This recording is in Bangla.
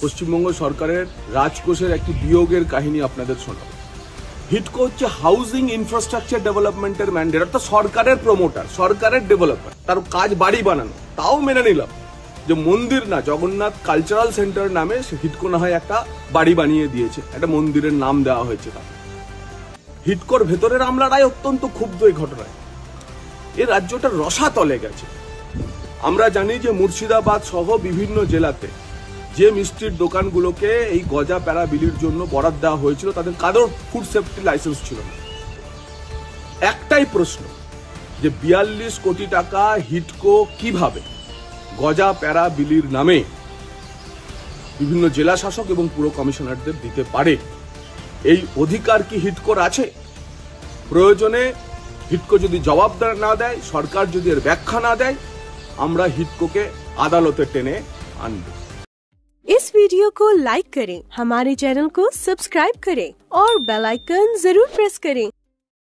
পশ্চিমবঙ্গ সরকারের রাজকোষের একটি বিয়োগের কাহিনী আপনাদের শোনাবো। হিডকো হচ্ছে হাউজিং ইনফ্রাস্ট্রাকচার ডেভেলপমেন্টের ম্যান্ডেট, অর্থাৎ সরকারের প্রমোটার, সরকারের ডেভেলপার। তার কাজ বাড়ি বানানো। তাও মেনে নিলাম যে মন্দির না, জগন্নাথ কালচারাল সেন্টার নামে হিডকো না হয় একটা বাড়ি বানিয়ে দিয়েছে, একটা মন্দিরের নাম দেওয়া হয়েছে তার। হিডকোর ভেতরের আমলারাই অত্যন্ত ক্ষুব্ধ এই ঘটনায়। এই রাজ্যটা রসাতলে গেছে। আমরা জানি যে মুর্শিদাবাদ সহ বিভিন্ন জেলাতে যে মিষ্টির দোকানগুলোকে এই গজা প্যারা বিলির জন্য বরাদ দেওয়া হয়েছিল, তাদের কারোর ফুড সেফটি লাইসেন্স ছিল না। একটাই প্রশ্ন যে 42 কোটি টাকা হিডকো কিভাবে গজা প্যারা বিলির নামে বিভিন্ন জেলা শাসক এবং পুর কমিশনারদের দিতে পারে? এই অধিকার কি হিডকোর আছে? প্রয়োজনে হিডকো যদি জবাব না দেয়, সরকার যদি এর ব্যাখ্যা না দেয়, আমরা হিডকোকে আদালতে টেনে আনব। इस वीडियो को लाइक करें, हमारे चैनल को सब्सक्राइब करें और बेल आइकन जरूर प्रेस करें